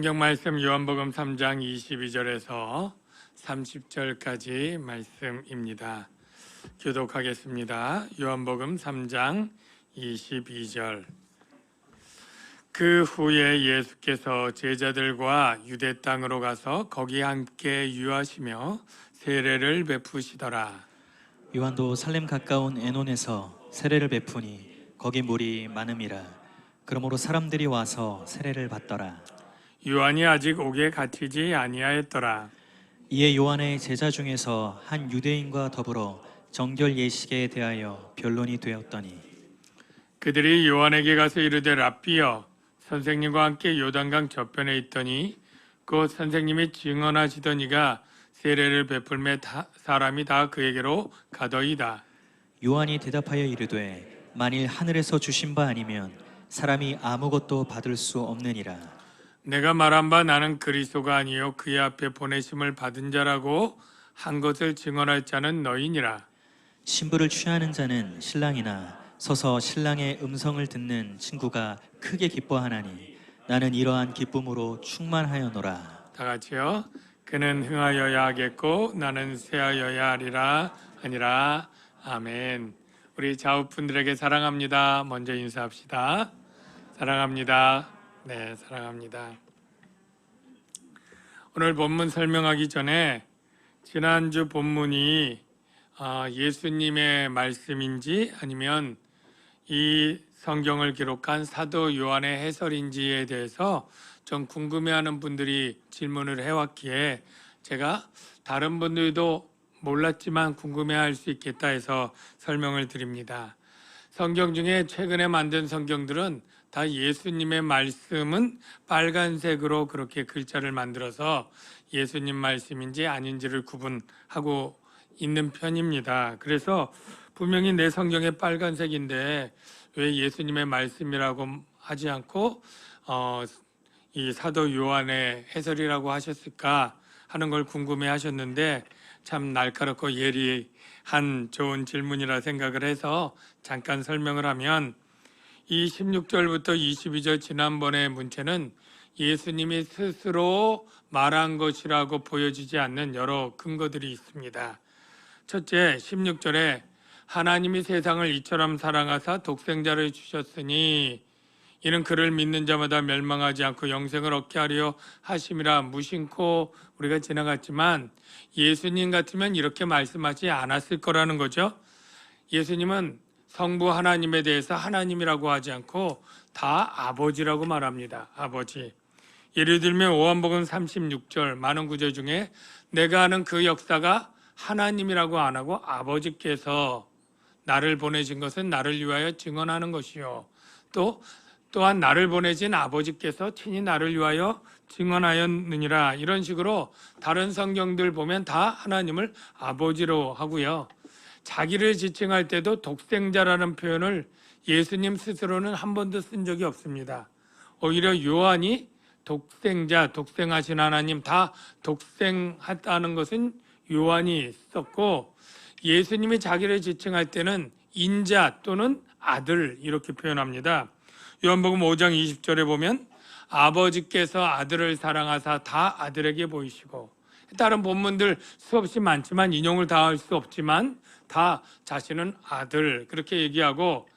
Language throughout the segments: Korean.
성경 말씀 요한복음 3장 22절에서 30절까지 말씀입니다. 교독하겠습니다. 요한복음 3장 22절. 그 후에 예수께서 제자들과 유대 땅으로 가서 거기 함께 유하시며 세례를 베푸시더라. 요한도 살렘 가까운 에논에서 세례를 베푸니 거기 물이 많음이라. 그러므로 사람들이 와서 세례를 받더라. 요한이 아직 옥에 갇히지 아니하였더라. 이에 요한의 제자 중에서 한 유대인과 더불어 정결 예식에 대하여 변론이 되었더니 그들이 요한에게 가서 이르되 랍비여, 선생님과 함께 요단강 저편에 있더니 곧 선생님이 증언하시더니가 세례를 베풀매 사람이 다 그에게로 가더이다. 요한이 대답하여 이르되 만일 하늘에서 주신 바 아니면 사람이 아무것도 받을 수 없느니라. 내가 말한 바 나는 그리스도가 아니요 그의 앞에 보내심을 받은 자라고 한 것을 증언할 자는 너희니라. 신부를 취하는 자는 신랑이나 서서 신랑의 음성을 듣는 친구가 크게 기뻐하나니 나는 이러한 기쁨으로 충만하여노라. 다 같이요. 그는 흥하여야 하겠고 나는 쇠하여야 하리라 아니라. 아멘. 우리 좌우분들에게 사랑합니다 먼저 인사합시다. 사랑합니다. 네, 사랑합니다. 오늘 본문 설명하기 전에 지난주 본문이 예수님의 말씀인지 아니면 이 성경을 기록한 사도 요한의 해설인지에 대해서 좀 궁금해하는 분들이 질문을 해왔기에 제가 다른 분들도 몰랐지만 궁금해할 수 있겠다 해서 설명을 드립니다. 성경 중에 최근에 만든 성경들은 다 예수님의 말씀은 빨간색으로 그렇게 글자를 만들어서 예수님 말씀인지 아닌지를 구분하고 있는 편입니다. 그래서 분명히 내 성경에 빨간색인데 왜 예수님의 말씀이라고 하지 않고 이 사도 요한의 해설이라고 하셨을까 하는 걸 궁금해 하셨는데 참 날카롭고 예리한 좋은 질문이라 생각을 해서 잠깐 설명을 하면 이 16절부터 22절 지난번의 문체는 예수님이 스스로 말한 것이라고 보여지지 않는 여러 근거들이 있습니다. 첫째, 16절에 하나님이 세상을 이처럼 사랑하사 독생자를 주셨으니 이는 그를 믿는 자마다 멸망하지 않고 영생을 얻게 하려 하심이라. 무심코 우리가 지나갔지만 예수님 같으면 이렇게 말씀하지 않았을 거라는 거죠. 예수님은 성부 하나님에 대해서 하나님이라고 하지 않고 다 아버지라고 말합니다. 아버지. 예를 들면 요한복음 36절 많은 구절 중에 내가 아는 그 역사가 하나님이라고 안 하고 아버지께서 나를 보내신 것은 나를 위하여 증언하는 것이요. 또한 나를 보내신 아버지께서 친히 나를 위하여 증언하였느니라. 이런 식으로 다른 성경들 보면 다 하나님을 아버지로 하고요. 자기를 지칭할 때도 독생자라는 표현을 예수님 스스로는 한 번도 쓴 적이 없습니다. 오히려 요한이 독생자, 독생하신 하나님 다 독생하다는 것은 요한이 썼고 예수님이 자기를 지칭할 때는 인자 또는 아들 이렇게 표현합니다. 요한복음 5장 20절에 보면 아버지께서 아들을 사랑하사 다 아들에게 보이시고, 다른 본문들 수없이 많지만 인용을 다 할 수 없지만 다 자신은 아들 그렇게 얘기하고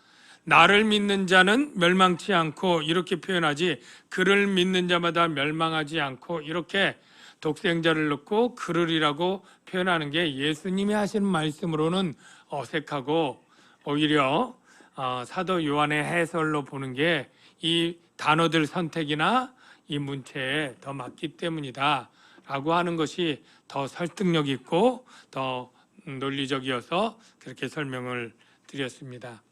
나를 믿는 자는 멸망치 않고 이렇게 표현하지 그를 믿는 자마다 멸망하지 않고 이렇게 독생자를 넣고 그르리라고 표현하는 게 예수님이 하시는 말씀으로는 어색하고 오히려 사도 요한의 해설로 보는 게 이 단어들 선택이나 이 문체에 더 맞기 때문이다 라고 하는 것이 더 설득력 있고 더 논리적이어서 그렇게 설명을 드렸습니다.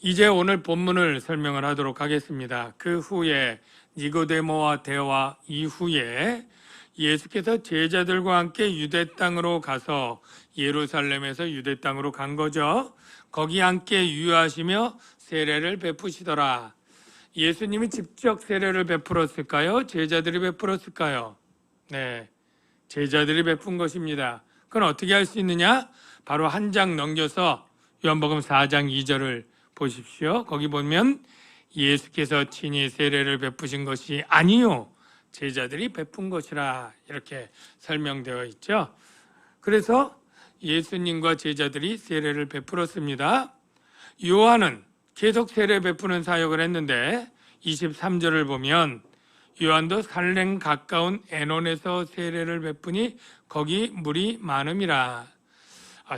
이제 오늘 본문을 설명을 하도록 하겠습니다. 그 후에 니고데모와 대화 이후에 예수께서 제자들과 함께 유대 땅으로 가서 예루살렘에서 유대 땅으로 간 거죠. 거기 함께 유하시며 세례를 베푸시더라. 예수님이 직접 세례를 베풀었을까요? 제자들이 베풀었을까요? 네, 제자들이 베푼 것입니다. 그건 어떻게 할 수 있느냐? 바로 한 장 넘겨서 요한복음 4장 2절을 보십시오. 거기 보면 예수께서 친히 세례를 베푸신 것이 아니요 제자들이 베푼 것이라 이렇게 설명되어 있죠. 그래서 예수님과 제자들이 세례를 베풀었습니다. 요한은 계속 세례 베푸는 사역을 했는데 23절을 보면 요한도 살렘 가까운 에논에서 세례를 베푸니 거기 물이 많음이라.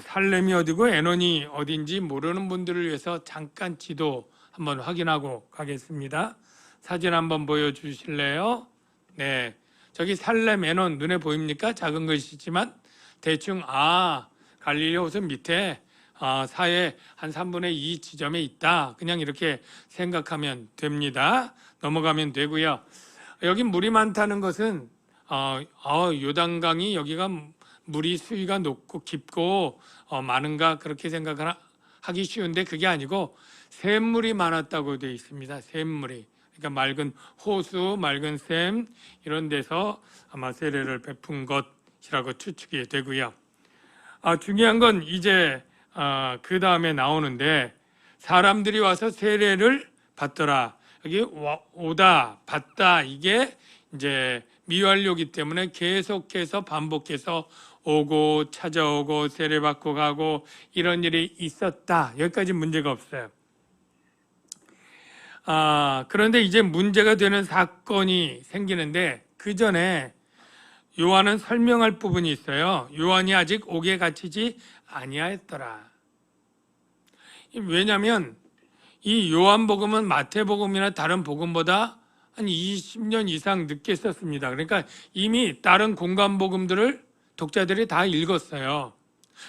살렘이 어디고 에논이 어딘지 모르는 분들을 위해서 잠깐 지도 한번 확인하고 가겠습니다. 사진 한번 보여주실래요? 네, 저기 살렘 에논 눈에 보입니까? 작은 글씨지만 대충 갈릴리 호수 밑에 사해 한 3분의 2 지점에 있다. 그냥 이렇게 생각하면 됩니다. 넘어가면 되고요. 여기 물이 많다는 것은 요단강이 여기가 물이 수위가 높고 깊고 많은가 그렇게 생각하기 쉬운데 그게 아니고 샘물이 많았다고 되어 있습니다. 샘물이. 그러니까 맑은 호수, 맑은 샘 이런 데서 아마 세례를 베푼 것이라고 추측이 되고요. 중요한 건 이제 그 다음에 나오는데 사람들이 와서 세례를 받더라. 여기 오다, 받다 이게 이제 미완료기 때문에 계속해서 반복해서 오고 찾아오고 세례받고 가고 이런 일이 있었다. 여기까지 문제가 없어요. 그런데 이제 문제가 되는 사건이 생기는데 그 전에 요한은 설명할 부분이 있어요. 요한이 아직 옥에 갇히지 아니하였더라. 왜냐하면 이 요한복음은 마태복음이나 다른 복음보다 한 20년 이상 늦게 썼습니다. 그러니까 이미 다른 공간복음들을 독자들이 다 읽었어요.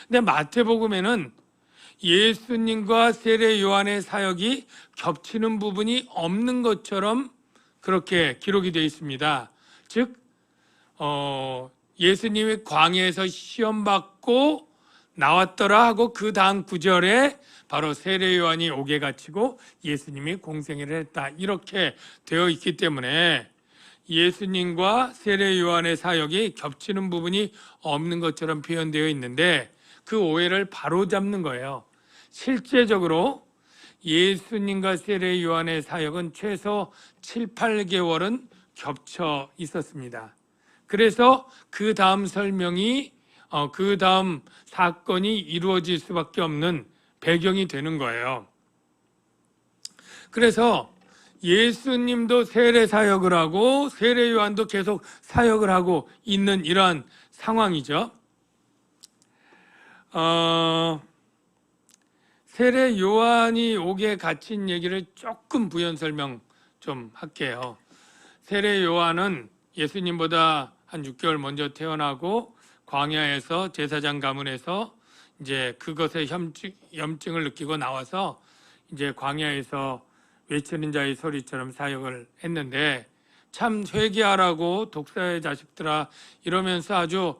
근데 마태복음에는 예수님과 세례 요한의 사역이 겹치는 부분이 없는 것처럼 그렇게 기록이 되어 있습니다. 즉 예수님이 광야에서 시험받고 나왔더라 하고 그 다음 구절에 바로 세례 요한이 옥에 갇히고 예수님이 공생애를 했다 이렇게 되어 있기 때문에 예수님과 세례 요한의 사역이 겹치는 부분이 없는 것처럼 표현되어 있는데 그 오해를 바로잡는 거예요. 실제적으로 예수님과 세례 요한의 사역은 최소 7, 8개월은 겹쳐 있었습니다. 그래서 그 다음 설명이 그 다음 사건이 이루어질 수밖에 없는 배경이 되는 거예요. 그래서 예수님도 세례 사역을 하고 세례 요한도 계속 사역을 하고 있는 이러한 상황이죠. 세례 요한이 옥에 갇힌 얘기를 조금 부연 설명 좀 할게요. 세례 요한은 예수님보다 한 6개월 먼저 태어나고 광야에서 제사장 가문에서 이제 그것의 염증을 느끼고 나와서 이제 광야에서 외치는 자의 소리처럼 사역을 했는데 참 회개하라고 독사의 자식들아 이러면서 아주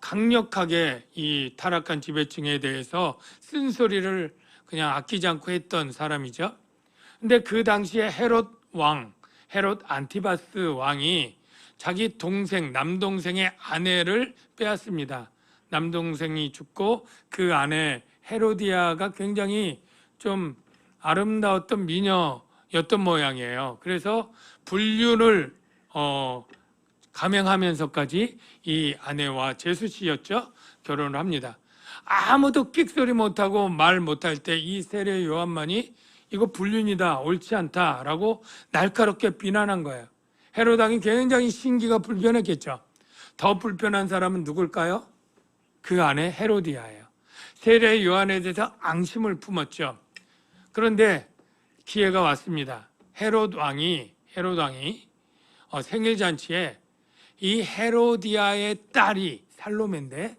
강력하게 이 타락한 지배층에 대해서 쓴소리를 그냥 아끼지 않고 했던 사람이죠. 근데 그 당시에 헤롯 안티바스 왕이 자기 동생, 남동생의 아내를 빼앗습니다. 남동생이 죽고 그 아내 헤로디아가 굉장히 좀 아름다웠던 미녀였던 모양이에요. 그래서 불륜을 감행하면서까지 이 아내와 제수씨였죠. 결혼을 합니다. 아무도 끽소리 못하고 말 못할 때 이 세례 요한만이 이거 불륜이다, 옳지 않다라고 날카롭게 비난한 거예요. 헤롯 왕이 굉장히 신기가 불편했겠죠. 더 불편한 사람은 누굴까요? 그 아내 헤로디아예요. 세례 요한에 대해서 앙심을 품었죠. 그런데 기회가 왔습니다. 헤롯 왕이 생일 잔치에 이 헤로디아의 딸이 살로메인데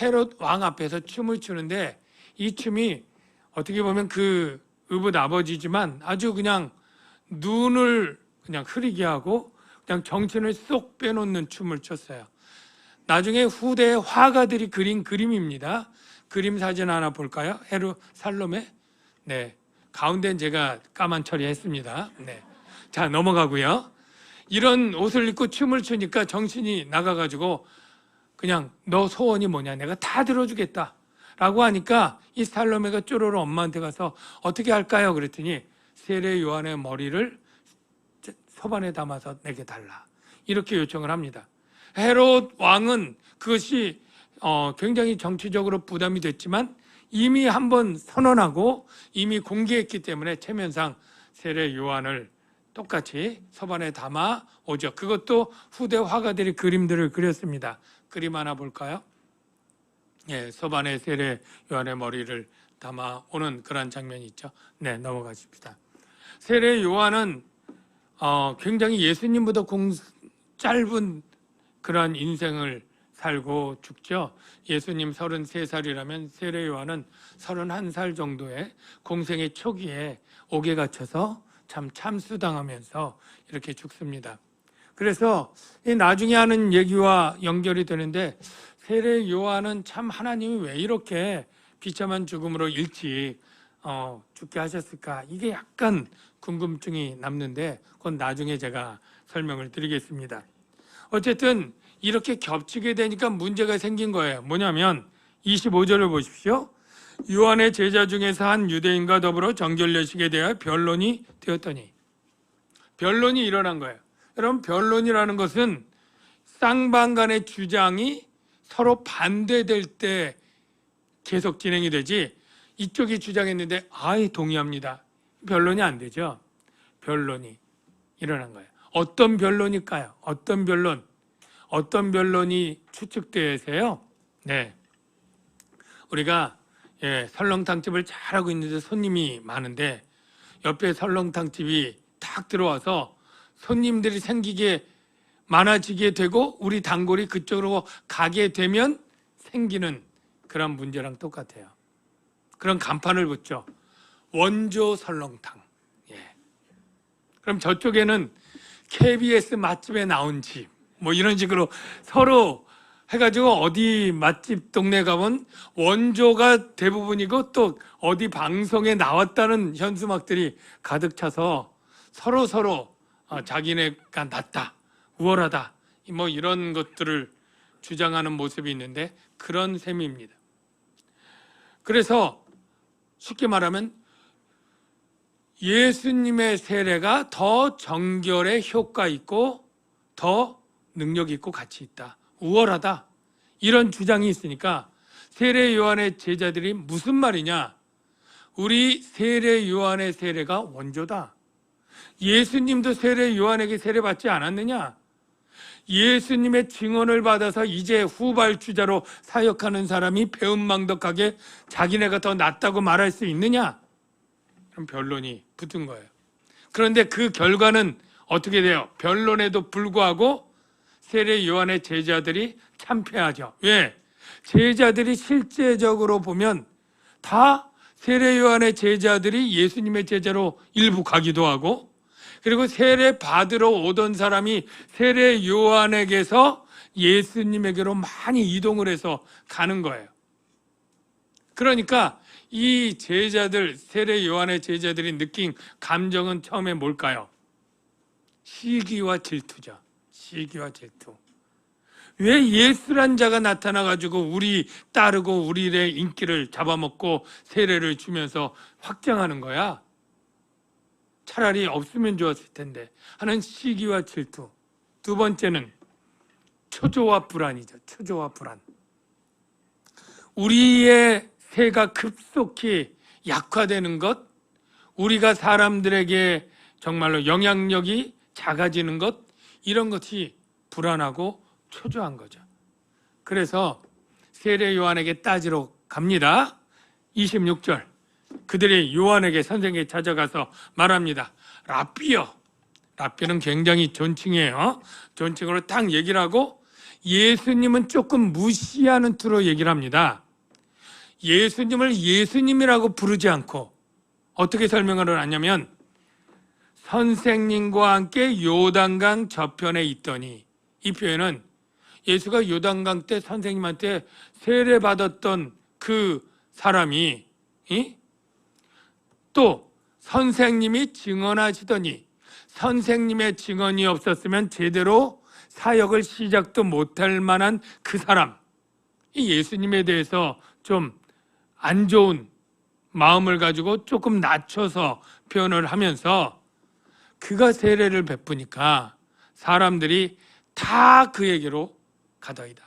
헤롯 왕 앞에서 춤을 추는데 이 춤이 어떻게 보면 그 의붓 아버지지만 아주 그냥 눈을 그냥 흐리게 하고 그냥 정신을 쏙 빼놓는 춤을 췄어요. 나중에 후대 화가들이 그린 그림입니다. 그림 사진 하나 볼까요? 살로메. 네, 가운데는 제가 까만 처리했습니다. 네, 자 넘어가고요. 이런 옷을 입고 춤을 추니까 정신이 나가가지고 그냥 너 소원이 뭐냐? 내가 다 들어주겠다. 라고 하니까 이 살로메가 쪼로로 엄마한테 가서 어떻게 할까요? 그랬더니 세례 요한의 머리를 소반에 담아서 내게 달라. 이렇게 요청을 합니다. 헤롯 왕은 그것이 굉장히 정치적으로 부담이 됐지만 이미 한번 선언하고 이미 공개했기 때문에 체면상 세례 요한을 똑같이 서반에 담아 오죠. 그것도 후대 화가들이 그림들을 그렸습니다. 그림 하나 볼까요? 예, 서반에 세례 요한의 머리를 담아 오는 그런 장면이 있죠. 네, 넘어가십시다. 세례 요한은 굉장히 예수님보다 짧은 그런 인생을 살고 죽죠. 예수님 33살이라면 세례 요한은 31살 정도의 공생의 초기에 옥에 갇혀서 참 참수당하면서 이렇게 죽습니다. 그래서 이 나중에 하는 얘기와 연결이 되는데 세례 요한은 참 하나님이 왜 이렇게 비참한 죽음으로 일찍 죽게 하셨을까? 이게 약간 궁금증이 남는데 그건 나중에 제가 설명을 드리겠습니다. 어쨌든 이렇게 겹치게 되니까 문제가 생긴 거예요. 뭐냐면 25절을 보십시오. 요한의 제자 중에서 한 유대인과 더불어 정결례식에 대하여 변론이 되었더니, 변론이 일어난 거예요. 여러분, 변론이라는 것은 쌍방 간의 주장이 서로 반대될 때 계속 진행이 되지, 이쪽이 주장했는데 동의합니다. 변론이 안 되죠. 변론이 일어난 거예요. 어떤 변론일까요? 어떤 변론이 추측되세요? 네, 우리가 설렁탕집을 잘하고 있는데 손님이 많은데 옆에 설렁탕집이 탁 들어와서 손님들이 많아지게 되고 우리 단골이 그쪽으로 가게 되면 생기는 그런 문제랑 똑같아요. 그런 간판을 붙죠. 원조 설렁탕. 그럼 저쪽에는 KBS 맛집에 나온 집, 뭐 이런 식으로 서로 해가지고 어디 맛집 동네 가면 원조가 대부분이고 또 어디 방송에 나왔다는 현수막들이 가득 차서 서로 자기네가 낫다, 우월하다, 뭐 이런 것들을 주장하는 모습이 있는데 그런 셈입니다. 그래서 쉽게 말하면 예수님의 세례가 더 정결에 효과 있고 더 능력 있고 가치 있다, 우월하다, 이런 주장이 있으니까 세례 요한의 제자들이 무슨 말이냐, 우리 세례 요한의 세례가 원조다, 예수님도 세례 요한에게 세례받지 않았느냐, 예수님의 증언을 받아서 이제 후발주자로 사역하는 사람이 배은망덕하게 자기네가 더 낫다고 말할 수 있느냐, 그럼 변론이 붙은 거예요. 그런데 그 결과는 어떻게 돼요? 변론에도 불구하고 세례 요한의 제자들이 참패하죠. 왜? 제자들이 실제적으로 보면 다 세례 요한의 제자들이 예수님의 제자로 일부 가기도 하고, 그리고 세례 받으러 오던 사람이 세례 요한에게서 예수님에게로 많이 이동을 해서 가는 거예요. 그러니까 이 제자들, 세례 요한의 제자들이 느낀 감정은 처음에 뭘까요? 시기와 질투죠. 시기와 질투. 왜 예수란 자가 나타나가지고 우리 따르고 우리의 인기를 잡아먹고 세례를 주면서 확장하는 거야? 차라리 없으면 좋았을 텐데 하는 시기와 질투. 두 번째는 초조와 불안이죠. 초조와 불안. 우리의 세가 급속히 약화되는 것, 우리가 사람들에게 정말로 영향력이 작아지는 것, 이런 것이 불안하고 초조한 거죠. 그래서 세례 요한에게 따지러 갑니다. 26절, 그들이 요한에게 선생에게 찾아가서 말합니다. 랍비여. 랍비는 굉장히 존칭이에요. 존칭으로 딱 얘기를 하고 예수님은 조금 무시하는 투로 얘기를 합니다. 예수님을 예수님이라고 부르지 않고 어떻게 설명을 하냐면 선생님과 함께 요단강 저편에 있더니, 이 표현은 예수가 요단강 때 선생님한테 세례받았던 그 사람이 또 선생님이 증언하시더니, 선생님의 증언이 없었으면 제대로 사역을 시작도 못할 만한 그 사람, 이 예수님에 대해서 좀 안 좋은 마음을 가지고 조금 낮춰서 표현을 하면서 그가 세례를 베푸니까 사람들이 다 그에게로 가더이다.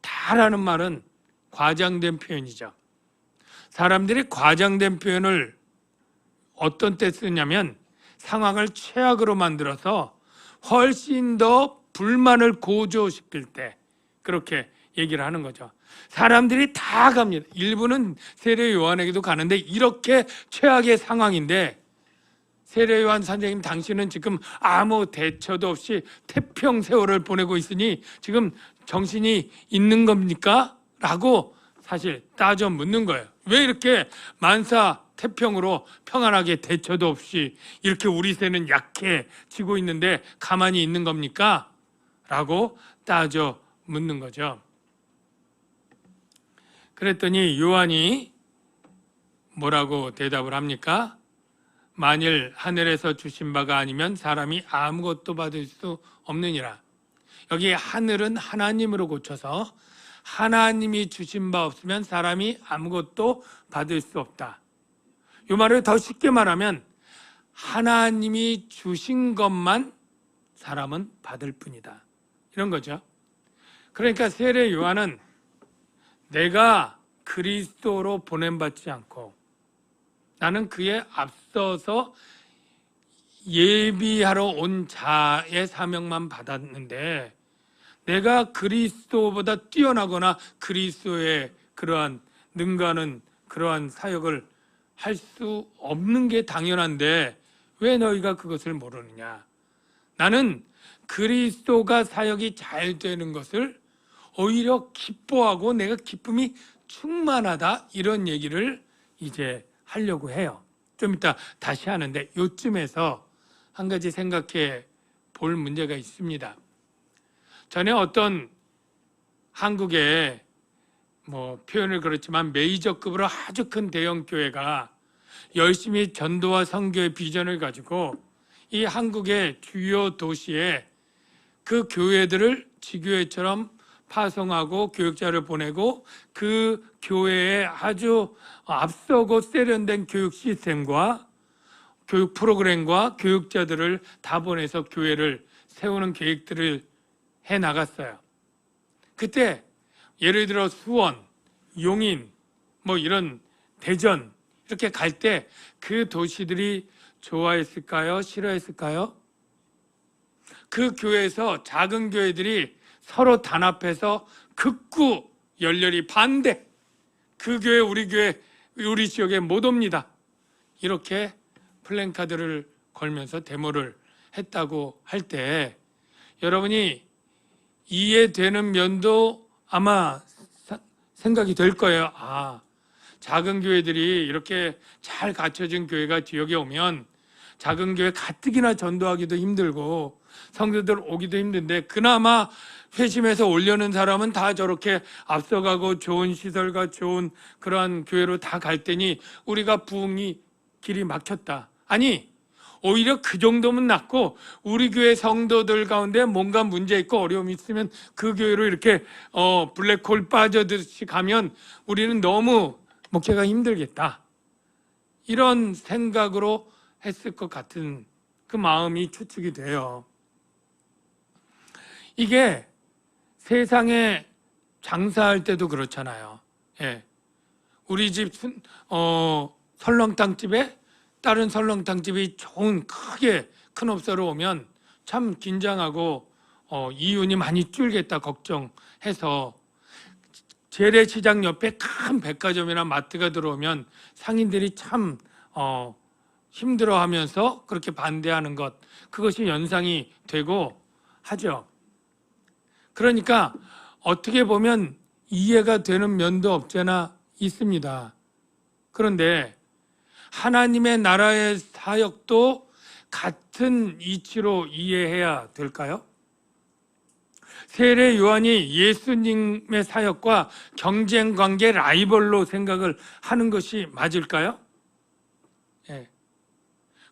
다라는 말은 과장된 표현이죠. 사람들이 과장된 표현을 어떤 때 쓰냐면 상황을 최악으로 만들어서 훨씬 더 불만을 고조시킬 때 그렇게 얘기를 하는 거죠. 사람들이 다 갑니다. 일부는 세례 요한에게도 가는데 이렇게 최악의 상황인데 세례 요한 선생님 당신은 지금 아무 대처도 없이 태평 세월을 보내고 있으니 지금 정신이 있는 겁니까? 라고 사실 따져 묻는 거예요. 왜 이렇게 만사 태평으로 평안하게 대처도 없이 이렇게 우리 새는 약해지고 있는데 가만히 있는 겁니까? 라고 따져 묻는 거죠. 그랬더니 요한이 뭐라고 대답을 합니까? 만일 하늘에서 주신 바가 아니면 사람이 아무것도 받을 수 없느니라. 여기 하늘은 하나님으로 고쳐서 하나님이 주신 바 없으면 사람이 아무것도 받을 수 없다. 이 말을 더 쉽게 말하면 하나님이 주신 것만 사람은 받을 뿐이다. 이런 거죠. 그러니까 세례 요한은 내가 그리스도로 보냄받지 않고 나는 그에 앞서서 예비하러 온 자의 사명만 받았는데 내가 그리스도보다 뛰어나거나 그리스도의 그러한 능가하는 그러한 사역을 할 수 없는 게 당연한데 왜 너희가 그것을 모르느냐? 나는 그리스도가 사역이 잘 되는 것을 오히려 기뻐하고 내가 기쁨이 충만하다 이런 얘기를 이제 하려고 해요. 좀 이따 다시 하는데 요쯤에서 한 가지 생각해 볼 문제가 있습니다. 전에 어떤 한국의 표현을 그렇지만 메이저급으로 아주 큰 대형 교회가 열심히 전도와 선교의 비전을 가지고 이 한국의 주요 도시에 그 교회들을 지교회처럼 파송하고 교육자를 보내고 그 교회에 아주 앞서고 세련된 교육 시스템과 교육 프로그램과 교육자들을 다 보내서 교회를 세우는 계획들을 해 나갔어요. 그때 예를 들어 수원, 용인, 이런 대전 이렇게 갈 때 그 도시들이 좋아했을까요? 싫어했을까요? 그 교회에서 작은 교회들이 서로 단합해서 극구 열렬히 반대. 그 교회 우리 지역에 못 옵니다. 이렇게 플랜카드를 걸면서 데모를 했다고 할 때 여러분이 이해되는 면도 아마 생각이 될 거예요. 작은 교회들이 이렇게 잘 갖춰진 교회가 지역에 오면 작은 교회 가뜩이나 전도하기도 힘들고 성도들 오기도 힘든데 그나마 회심해서 오려는 사람은 다 저렇게 앞서가고 좋은 시설과 좋은 그러한 교회로 다 갈 테니 우리가 부흥이 길이 막혔다. 아니 오히려 그 정도면 낫고 우리 교회 성도들 가운데 뭔가 문제 있고 어려움이 있으면 그 교회로 이렇게 블랙홀 빠져듯이 가면 우리는 너무 목회가 힘들겠다. 이런 생각으로 했을 것 같은 그 마음이 추측이 돼요. 이게 세상에 장사할 때도 그렇잖아요. 예. 우리 집 설렁탕집에 다른 설렁탕집이 좋은 크게 큰 업소로 오면 참 긴장하고 이윤이 많이 줄겠다 걱정해서 재래시장 옆에 큰 백화점이나 마트가 들어오면 상인들이 참 힘들어하면서 그렇게 반대하는 것 그것이 연상이 되고 하죠. 그러니까 어떻게 보면 이해가 되는 면도 없잖아 있습니다. 그런데 하나님의 나라의 사역도 같은 이치로 이해해야 될까요? 세례 요한이 예수님의 사역과 경쟁 관계 라이벌로 생각을 하는 것이 맞을까요? 예.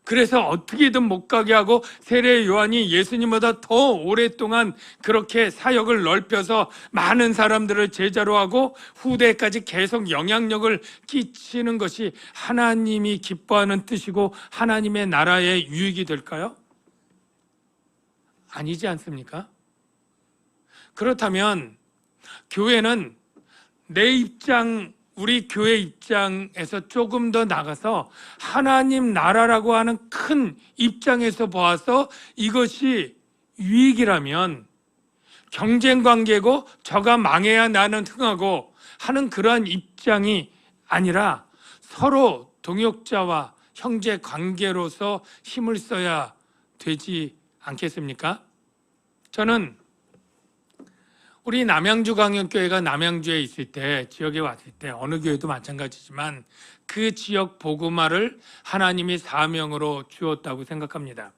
그래서 어떻게든 못 가게 하고 세례 요한이 예수님보다 더 오랫동안 그렇게 사역을 넓혀서 많은 사람들을 제자로 하고 후대까지 계속 영향력을 끼치는 것이 하나님이 기뻐하는 뜻이고 하나님의 나라의 유익이 될까요? 아니지 않습니까? 그렇다면 교회는 우리 교회 입장에서 조금 더 나가서 하나님 나라라고 하는 큰 입장에서 보아서 이것이 유익이라면 경쟁 관계고 저가 망해야 나는 흥하고 하는 그러한 입장이 아니라 서로 동역자와 형제 관계로서 힘을 써야 되지 않겠습니까? 저는 우리 남양주광역교회가 남양주에 있을 때, 지역에 왔을 때 어느 교회도 마찬가지지만 그 지역 복음화를 하나님이 사명으로 주었다고 생각합니다.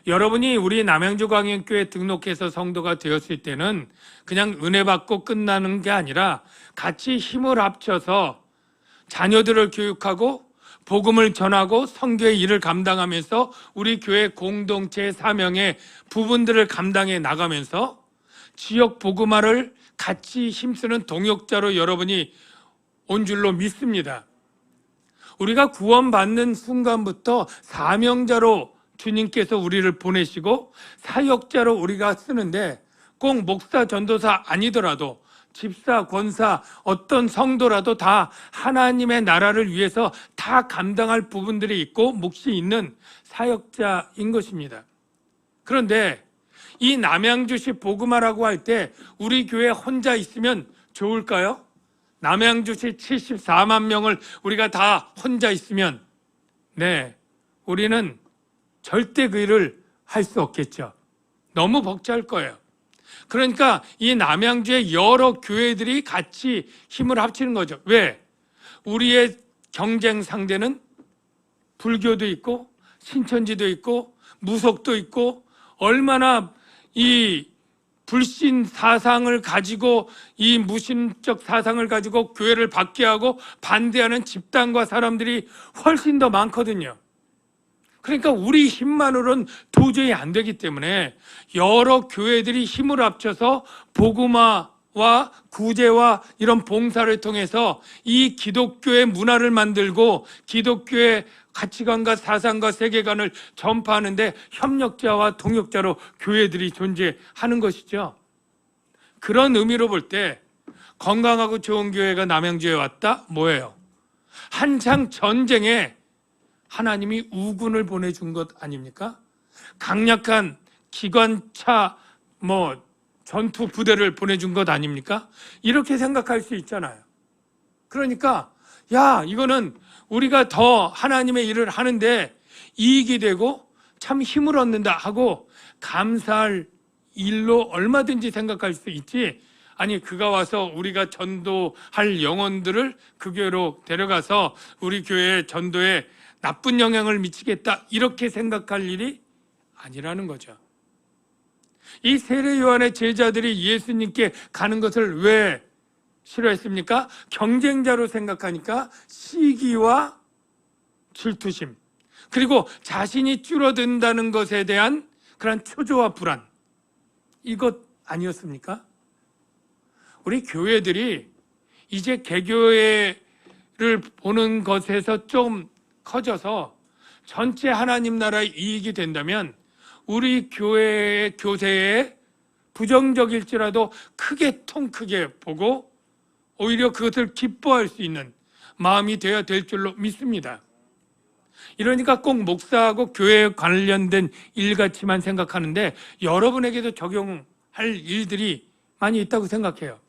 여러분이 우리 남양주광역교회 등록해서 성도가 되었을 때는 그냥 은혜 받고 끝나는 게 아니라 같이 힘을 합쳐서 자녀들을 교육하고 복음을 전하고 선교의 일을 감당하면서 우리 교회 공동체 사명의 부분들을 감당해 나가면서 지역 복음화를 같이 힘쓰는 동역자로 여러분이 온 줄로 믿습니다. 우리가 구원받는 순간부터 사명자로 주님께서 우리를 보내시고 사역자로 우리가 쓰는데 꼭 목사, 전도사 아니더라도 집사, 권사, 어떤 성도라도 다 하나님의 나라를 위해서 다 감당할 부분들이 있고 몫이 있는 사역자인 것입니다. 그런데 이 남양주시 복음화라고 할 때 우리 교회 혼자 있으면 좋을까요? 남양주시 74만 명을 우리가 다 혼자 있으면 네, 우리는 절대 그 일을 할 수 없겠죠. 너무 벅찰 거예요. 그러니까 이 남양주의 여러 교회들이 같이 힘을 합치는 거죠. 왜? 우리의 경쟁 상대는 불교도 있고 신천지도 있고 무속도 있고 얼마나 이 불신 사상을 가지고 이 무신적 사상을 가지고 교회를 받게 하고 반대하는 집단과 사람들이 훨씬 더 많거든요. 그러니까 우리 힘만으로는 도저히 안 되기 때문에 여러 교회들이 힘을 합쳐서 복음화와 구제와 이런 봉사를 통해서 이 기독교의 문화를 만들고 기독교의 가치관과 사상과 세계관을 전파하는데 협력자와 동역자로 교회들이 존재하는 것이죠. 그런 의미로 볼 때 건강하고 좋은 교회가 남양주에 왔다? 뭐예요? 한창 전쟁에 하나님이 우군을 보내준 것 아닙니까? 강력한 기관차 전투 부대를 보내준 것 아닙니까? 이렇게 생각할 수 있잖아요. 그러니까 이거는 우리가 더 하나님의 일을 하는데 이익이 되고 참 힘을 얻는다 하고 감사할 일로 얼마든지 생각할 수 있지, 아니 그가 와서 우리가 전도할 영혼들을 그 교회로 데려가서 우리 교회의 전도에 나쁜 영향을 미치겠다 이렇게 생각할 일이 아니라는 거죠. 이 세례 요한의 제자들이 예수님께 가는 것을 왜 싫어했습니까? 경쟁자로 생각하니까 시기와 질투심, 그리고 자신이 줄어든다는 것에 대한 그런 초조와 불안, 이것 아니었습니까? 우리 교회들이 이제 개교회를 보는 것에서 좀 커져서 전체 하나님 나라의 이익이 된다면 우리 교회의 교세에 부정적일지라도 통 크게 보고 오히려 그것을 기뻐할 수 있는 마음이 되어야 될 줄로 믿습니다. 이러니까 꼭 목사하고 교회에 관련된 일같이만 생각하는데 여러분에게도 적용할 일들이 많이 있다고 생각해요.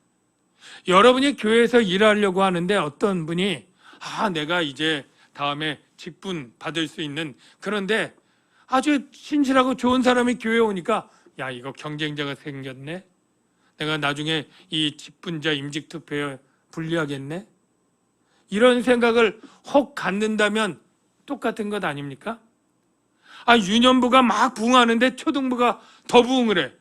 여러분이 교회에서 일하려고 하는데 어떤 분이 내가 이제 다음에 직분 받을 수 있는, 그런데 아주 신실하고 좋은 사람이 교회에 오니까 이거 경쟁자가 생겼네, 내가 나중에 이 직분자 임직투표에 불리하겠네, 이런 생각을 혹 갖는다면 똑같은 것 아닙니까? 유년부가 막 부응하는데 초등부가 더 부응을 해.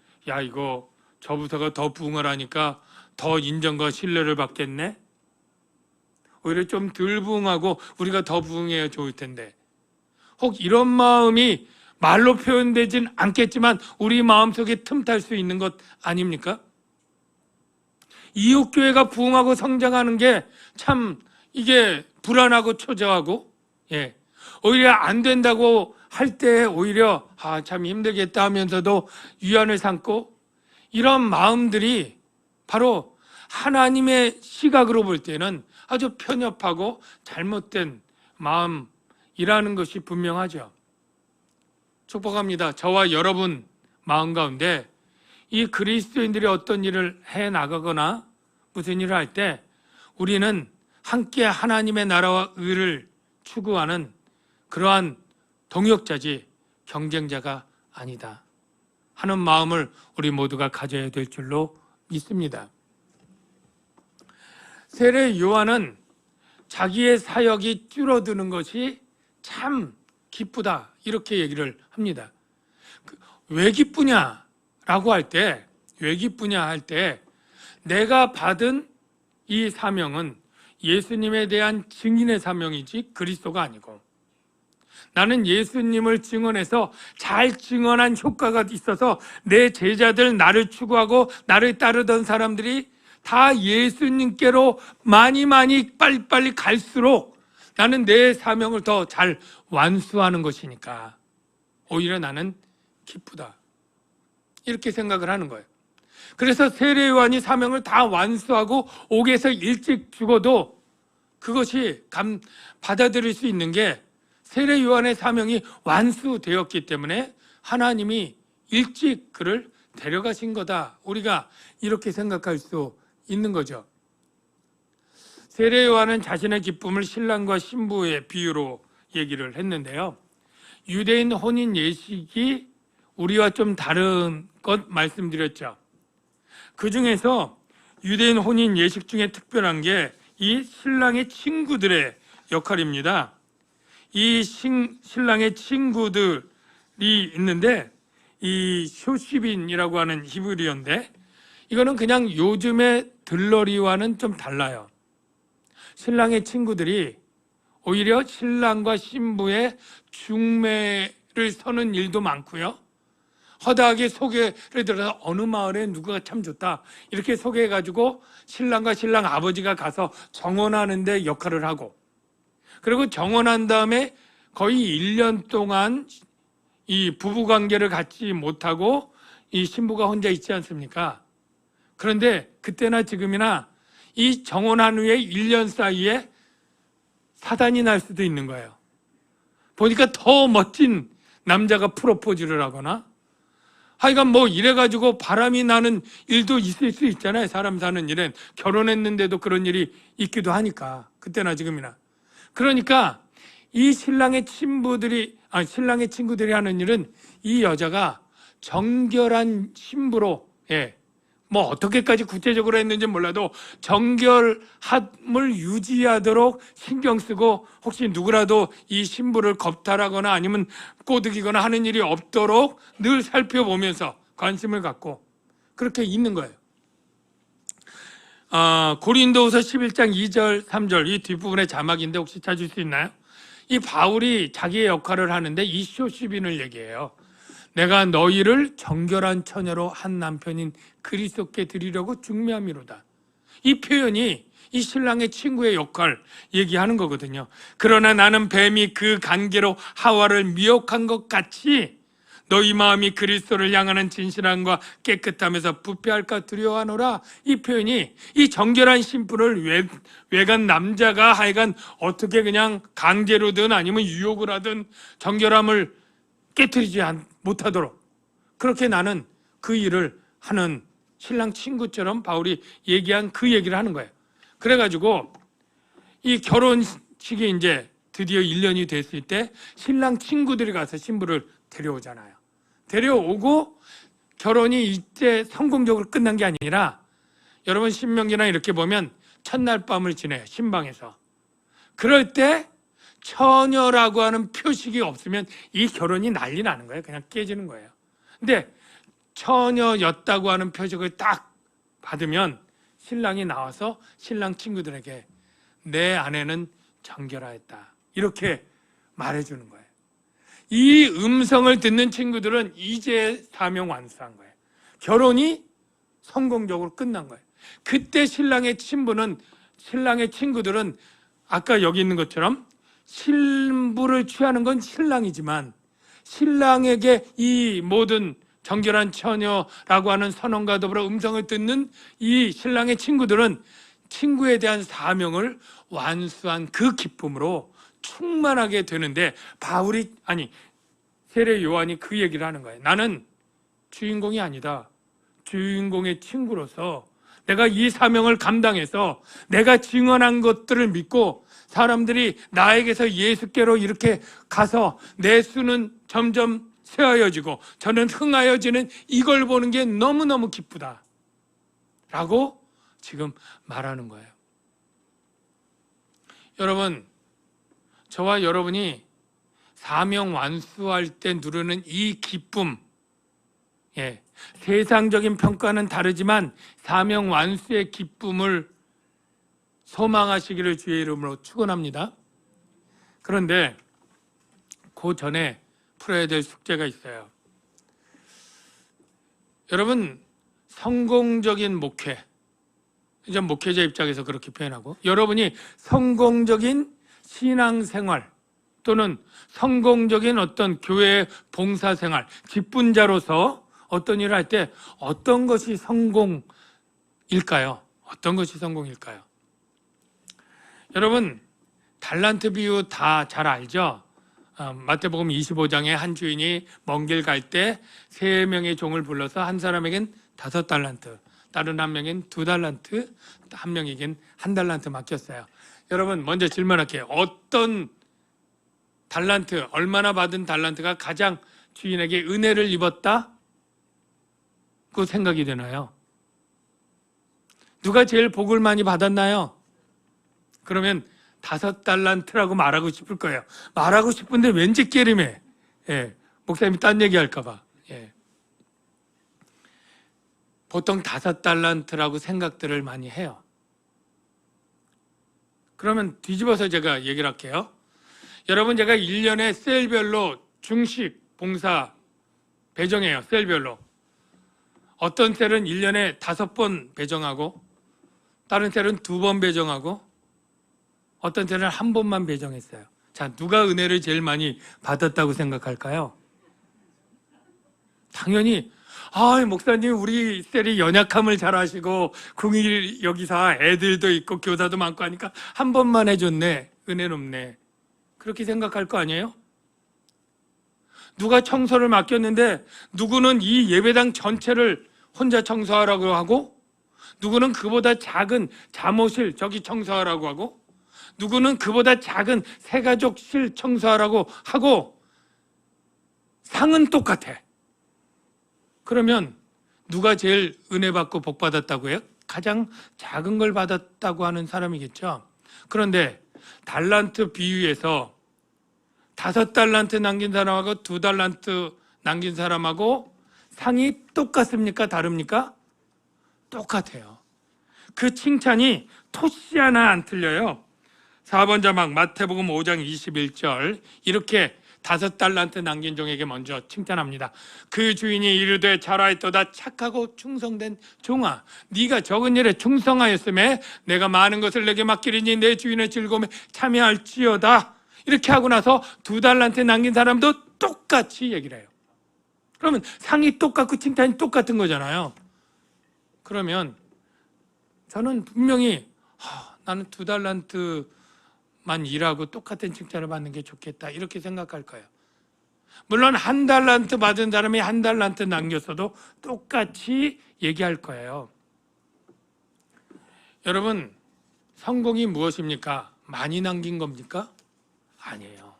이거 저 부서가 더 부응을 하니까 더 인정과 신뢰를 받겠네. 오히려 좀 덜 부응하고 우리가 더 부응해야 좋을 텐데, 혹 이런 마음이 말로 표현되진 않겠지만 우리 마음속에 틈탈 수 있는 것 아닙니까? 이웃교회가 부흥하고 성장하는 게 참 이게 불안하고 초조하고, 오히려 안 된다고 할 때 오히려 참 힘들겠다 하면서도 위안을 삼고, 이런 마음들이 바로 하나님의 시각으로 볼 때는 아주 편협하고 잘못된 마음이라는 것이 분명하죠. 축복합니다. 저와 여러분 마음 가운데 이 그리스도인들이 어떤 일을 해 나가거나 무슨 일을 할 때 우리는 함께 하나님의 나라와 의를 추구하는 그러한 동역자지 경쟁자가 아니다 하는 마음을 우리 모두가 가져야 될 줄로 믿습니다. 세례 요한은 자기의 사역이 줄어드는 것이 참 기쁘다 이렇게 얘기를 합니다. 왜 기쁘냐라고 할 때, 왜 기쁘냐 할 때 내가 받은 이 사명은 예수님에 대한 증인의 사명이지 그리스도가 아니고, 나는 예수님을 증언해서 잘 증언한 효과가 있어서 내 제자들, 나를 추구하고 나를 따르던 사람들이 다 예수님께로 많이 빨리 갈수록 나는 내 사명을 더 잘 완수하는 것이니까 오히려 나는 기쁘다 이렇게 생각을 하는 거예요. 그래서 세례 요한이 사명을 다 완수하고 옥에서 일찍 죽어도 그것이 받아들일 수 있는 게 세례 요한의 사명이 완수되었기 때문에 하나님이 일찍 그를 데려가신 거다, 우리가 이렇게 생각할 수 있는 거죠. 세례 요한은 자신의 기쁨을 신랑과 신부의 비유로 얘기를 했는데요, 유대인 혼인 예식이 우리와 좀 다른 것 말씀드렸죠. 그 중에서 유대인 혼인 예식 중에 특별한 게 이 신랑의 친구들의 역할입니다. 이 신랑의 친구들이 있는데, 이 쇼시빈이라고 하는 히브리어인데 이거는 그냥 요즘의 들러리와는 좀 달라요. 신랑의 친구들이 오히려 신랑과 신부의 중매를 서는 일도 많고요, 허다하게 소개를 들어서 어느 마을에 누구가 참 좋다 이렇게 소개해가지고 신랑과 신랑 아버지가 가서 정혼하는 데 역할을 하고, 그리고 정혼한 다음에 거의 1년 동안 이 부부관계를 갖지 못하고 이 신부가 혼자 있지 않습니까? 그런데 그때나 지금이나 이 정혼한 후에 1년 사이에 사단이 날 수도 있는 거예요. 보니까 더 멋진 남자가 프로포즈를 하거나 하여간 뭐 이래가지고 바람이 나는 일도 있을 수 있잖아요. 사람 사는 일엔 결혼했는데도 그런 일이 있기도 하니까, 그때나 지금이나. 그러니까 이 신랑의 신랑의 친구들이 하는 일은 이 여자가 정결한 신부로, 뭐 어떻게까지 구체적으로 했는지 몰라도 정결함을 유지하도록 신경 쓰고, 혹시 누구라도 이 신부를 겁탈하거나 아니면 꼬드기거나 하는 일이 없도록 늘 살펴보면서 관심을 갖고 그렇게 있는 거예요. 고린도후서 11장 2절 3절 이 뒷부분의 자막인데 혹시 찾을 수 있나요? 이 바울이 자기의 역할을 하는데 이 쇼시빈을 얘기해요. 내가 너희를 정결한 처녀로 한 남편인 그리스도께 드리려고 중매함이로다. 이 표현이 이 신랑의 친구의 역할 얘기하는 거거든요. 그러나 나는 뱀이 그 관계로 하와를 미혹한 것 같이 너희 마음이 그리스도를 향하는 진실함과 깨끗함에서 부패할까 두려워하노라. 이 표현이 이 정결한 신부를 외간 남자가 하여간 어떻게 그냥 강제로든 아니면 유혹을 하든 정결함을 깨트리지 못하도록 그렇게 나는 그 일을 하는 신랑 친구처럼 바울이 얘기한 그 얘기를 하는 거예요. 그래가지고 이 결혼식이 이제 드디어 1년이 됐을 때 신랑 친구들이 가서 신부를 데려오잖아요. 데려오고 결혼이 이때 성공적으로 끝난 게 아니라, 여러분 신명기나 이렇게 보면 첫날 밤을 지내요, 신방에서. 그럴 때 처녀라고 하는 표식이 없으면 이 결혼이 난리 나는 거예요. 그냥 깨지는 거예요. 근데 처녀였다고 하는 표식을 딱 받으면 신랑이 나와서 신랑 친구들에게 내 아내는 정결하였다 이렇게 말해주는 거예요. 이 음성을 듣는 친구들은 이제 사명 완수한 거예요. 결혼이 성공적으로 끝난 거예요. 그때 신랑의 친구들은 아까 여기 있는 것처럼 신부를 취하는 건 신랑이지만 신랑에게 이 모든 정결한 처녀라고 하는 선언과 더불어 음성을 듣는 이 신랑의 친구들은 친구에 대한 사명을 완수한 그 기쁨으로 충만하게 되는데 세례 요한이 그 얘기를 하는 거예요. 나는 주인공이 아니다. 주인공의 친구로서 내가 이 사명을 감당해서 내가 증언한 것들을 믿고 사람들이 나에게서 예수께로 이렇게 가서 내 수는 점점 쇠하여지고 저는 흥하여지는 이걸 보는 게 너무너무 기쁘다 라고 지금 말하는 거예요. 여러분, 저와 여러분이 사명 완수할 때 누르는 이 기쁨, 세상적인 평가는 다르지만 사명 완수의 기쁨을 소망하시기를 주의 이름으로 축원합니다. 그런데 그 전에 풀어야 될 숙제가 있어요. 여러분, 성공적인 목회, 이제 목회자 입장에서 그렇게 표현하고, 여러분이 성공적인 신앙생활 또는 성공적인 어떤 교회 봉사생활, 직분자로서 어떤 일을 할 때 어떤 것이 성공일까요? 어떤 것이 성공일까요? 여러분, 달란트 비유 다 잘 알죠? 마태복음 25장에 한 주인이 먼 길 갈 때 3명의 종을 불러서 한 사람에겐 5달란트, 다른 한 명엔 2달란트, 한 명에겐 1달란트 맡겼어요. 여러분, 먼저 질문할게요. 어떤 달란트, 얼마나 받은 달란트가 가장 주인에게 은혜를 입었다? 그 생각이 되나요? 누가 제일 복을 많이 받았나요? 그러면 5달란트라고 말하고 싶을 거예요. 말하고 싶은데 왠지 깨림해. 목사님이 딴 얘기 할까봐. 보통 5달란트라고 생각들을 많이 해요. 그러면 뒤집어서 제가 얘기를 할게요. 여러분, 제가 1년에 셀별로 중식 봉사 배정해요. 셀별로. 어떤 셀은 1년에 5번 배정하고 다른 셀은 2번 배정하고 어떤 셀은 1번만 배정했어요. 자, 누가 은혜를 제일 많이 받았다고 생각할까요? 당연히 목사님 우리 셀이 연약함을 잘 아시고 궁일 여기사 애들도 있고 교사도 많고 하니까 1번만 해줬네. 은혜 높네. 그렇게 생각할 거 아니에요? 누가 청소를 맡겼는데 누구는 이 예배당 전체를 혼자 청소하라고 하고 누구는 그보다 작은 잠옷실 저기 청소하라고 하고 누구는 그보다 작은 새가족실 청소하라고 하고 상은 똑같아. 그러면 누가 제일 은혜 받고 복 받았다고 해요? 가장 작은 걸 받았다고 하는 사람이겠죠. 그런데 달란트 비유에서 5달란트 남긴 사람하고 2달란트 남긴 사람하고 상이 똑같습니까? 다릅니까? 똑같아요. 그 칭찬이 토시 하나 안 틀려요. 4번 자막 마태복음 5장 21절 이렇게 5달란트 남긴 종에게 먼저 칭찬합니다. 그 주인이 이르되 잘하였도다 착하고 충성된 종아, 네가 적은 일에 충성하였음에 내가 많은 것을 내게 맡기리니 내 주인의 즐거움에 참여할지어다. 이렇게 하고 나서 2달란트 남긴 사람도 똑같이 얘기를 해요. 그러면 상이 똑같고 칭찬이 똑같은 거잖아요. 그러면 저는 분명히 나는 2달란트만 일하고 똑같은 칭찬을 받는 게 좋겠다 이렇게 생각할 거예요. 물론 1달란트 받은 사람이 1달란트 남겼어도 똑같이 얘기할 거예요. 여러분, 성공이 무엇입니까? 많이 남긴 겁니까? 아니에요.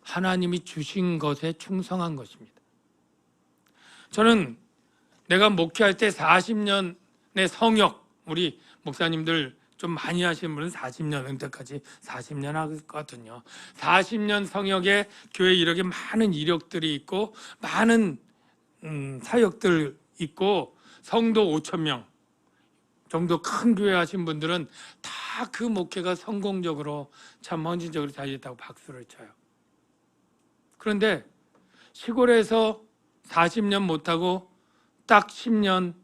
하나님이 주신 것에 충성한 것입니다. 저는 내가 목회할 때 40년의 성역, 우리 목사님들 좀 많이 하시는 분은 40년, 은퇴까지 40년 하거든요. 40년 성역에 교회 이렇게 많은 이력들이 있고 많은 사역들 있고 성도 5,000명 정도 큰 교회 하신 분들은 다 그 목회가 성공적으로 참 헌신적으로 잘 됐다고 박수를 쳐요. 그런데 시골에서 40년 못하고 딱 10년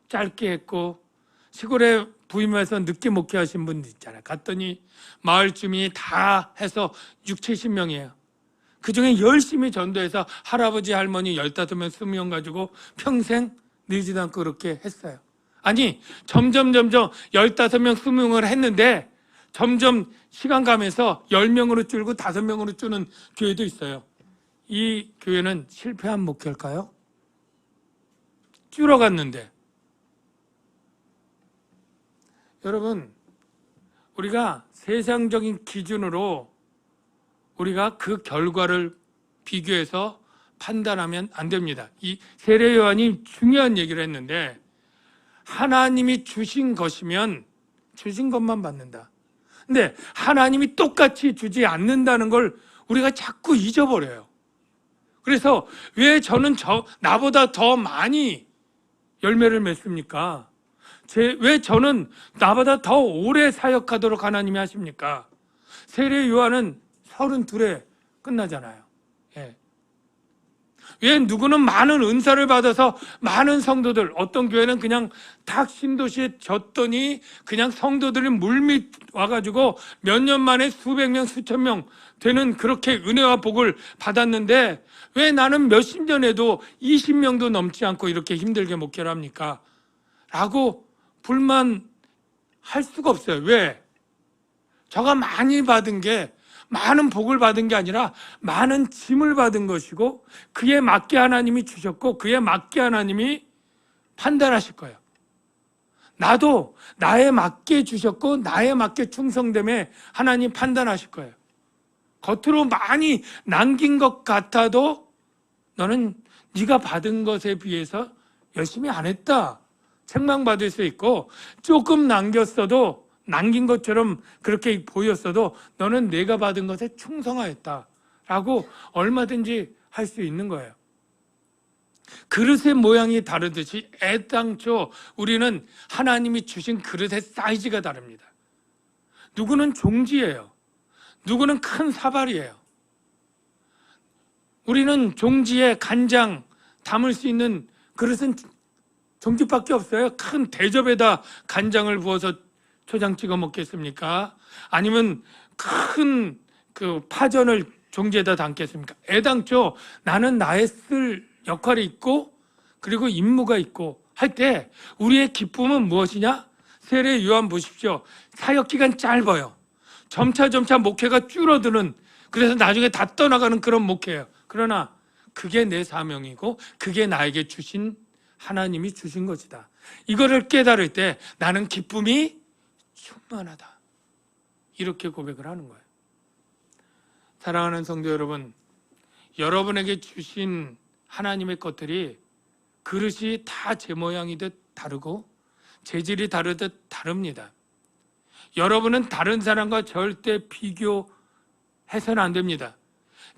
짧게 했고, 시골에 부임해서 늦게 목회하신 분들 있잖아요. 갔더니 마을 주민이 다 해서 6, 70명이에요. 그중에 열심히 전도해서 할아버지, 할머니 15명, 20명 가지고 평생 늘지도 않고 그렇게 했어요. 아니, 점점 15명, 20명을 했는데 점점 시간 가면서 10명으로 줄고 5명으로 줄는 교회도 있어요. 이 교회는 실패한 목회일까요? 줄어갔는데. 여러분, 우리가 세상적인 기준으로 우리가 그 결과를 비교해서 판단하면 안 됩니다. 이 세례 요한이 중요한 얘기를 했는데, 하나님이 주신 것이면 주신 것만 받는다. 근데 하나님이 똑같이 주지 않는다는 걸 우리가 자꾸 잊어버려요. 그래서 왜 저는 나보다 더 많이 열매를 맺습니까? 왜 저는 나보다 더 오래 사역하도록 하나님이 하십니까? 세례 요한은 32에 끝나잖아요. 예. 왜 누구는 많은 은사를 받아서 많은 성도들, 어떤 교회는 그냥 탁 신도시에 졌더니 그냥 성도들이 물밑 와가지고 몇 년 만에 수백 명, 수천 명 되는 그렇게 은혜와 복을 받았는데 왜 나는 몇십 년에도 20명도 넘지 않고 이렇게 힘들게 목회를 합니까? 라고 불만할 수가 없어요. 왜? 저가 많이 받은 게 많은 복을 받은 게 아니라 많은 짐을 받은 것이고, 그에 맞게 하나님이 주셨고 그에 맞게 하나님이 판단하실 거예요. 나도 나에 맞게 주셨고 나에 맞게 충성됨에 하나님 판단하실 거예요. 겉으로 많이 남긴 것 같아도 너는 네가 받은 것에 비해서 열심히 안 했다, 책망받을 수 있고, 조금 남겼어도 남긴 것처럼 그렇게 보였어도 너는 내가 받은 것에 충성하였다 라고 얼마든지 할 수 있는 거예요. 그릇의 모양이 다르듯이 애당초 우리는 하나님이 주신 그릇의 사이즈가 다릅니다. 누구는 종지예요. 누구는 큰 사발이에요. 우리는 종지에 간장 담을 수 있는 그릇은 종지밖에 없어요. 큰 대접에다 간장을 부어서 초장 찍어 먹겠습니까? 아니면 큰 그 파전을 종지에다 담겠습니까? 애당초 나는 나의 쓸 역할이 있고 그리고 임무가 있고 할 때 우리의 기쁨은 무엇이냐? 세례 요한 보십시오. 사역 기간 짧아요. 점차 목회가 줄어드는, 그래서 나중에 다 떠나가는 그런 목회예요. 그러나 그게 내 사명이고 그게 나에게 주신, 하나님이 주신 것이다. 이거를 깨달을 때 나는 기쁨이 충만하다. 이렇게 고백을 하는 거예요. 사랑하는 성도 여러분, 여러분에게 주신 하나님의 것들이 그릇이 다 제 모양이듯 다르고 재질이 다르듯 다릅니다. 여러분은 다른 사람과 절대 비교해서는 안 됩니다.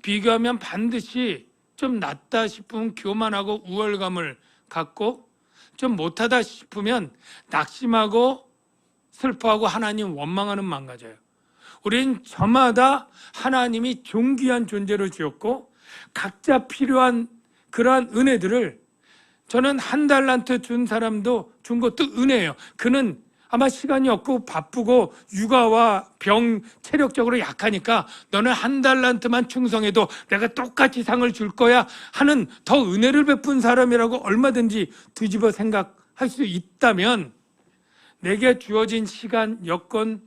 비교하면 반드시 좀 낫다 싶으면 교만하고 우월감을 갖고, 좀 못하다 싶으면 낙심하고 슬퍼하고 하나님 원망하는 마음 가져요. 우린 저마다 하나님이 존귀한 존재로 지었고 각자 필요한 그러한 은혜들을, 저는 1달란트 준 사람도 준 것도 은혜예요. 그는 아마 시간이 없고 바쁘고 육아와 병, 체력적으로 약하니까 너는 1달란트만 충성해도 내가 똑같이 상을 줄 거야 하는 더 은혜를 베푼 사람이라고 얼마든지 뒤집어 생각할 수 있다면, 내게 주어진 시간, 여건,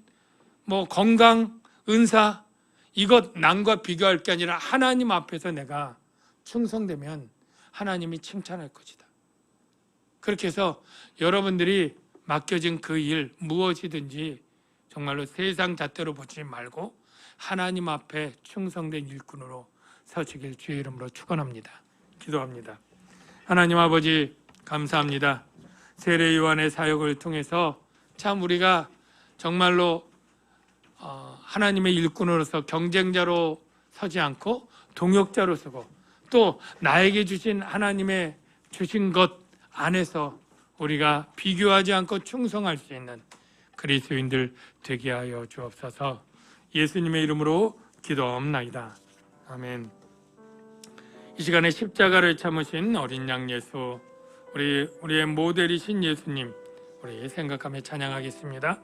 건강, 은사, 이것 남과 비교할 게 아니라 하나님 앞에서 내가 충성되면 하나님이 칭찬할 것이다. 그렇게 해서 여러분들이 맡겨진 그 일 무엇이든지 정말로 세상 잣대로 보지 말고 하나님 앞에 충성된 일꾼으로 서시길 주의 이름으로 축원합니다. 기도합니다. 하나님 아버지, 감사합니다. 세례 요한의 사역을 통해서 참 우리가 정말로 하나님의 일꾼으로서 경쟁자로 서지 않고 동역자로 서고, 또 나에게 주신 하나님의 주신 것 안에서 우리가 비교하지 않고 충성할 수 있는 그리스도인들 되게 하여 주옵소서. 예수님의 이름으로 기도옵나이다. 아멘. 이 시간에 십자가를 참으신 어린 양 예수, 우리의 모델이신 예수님, 우리 생각하며 찬양하겠습니다.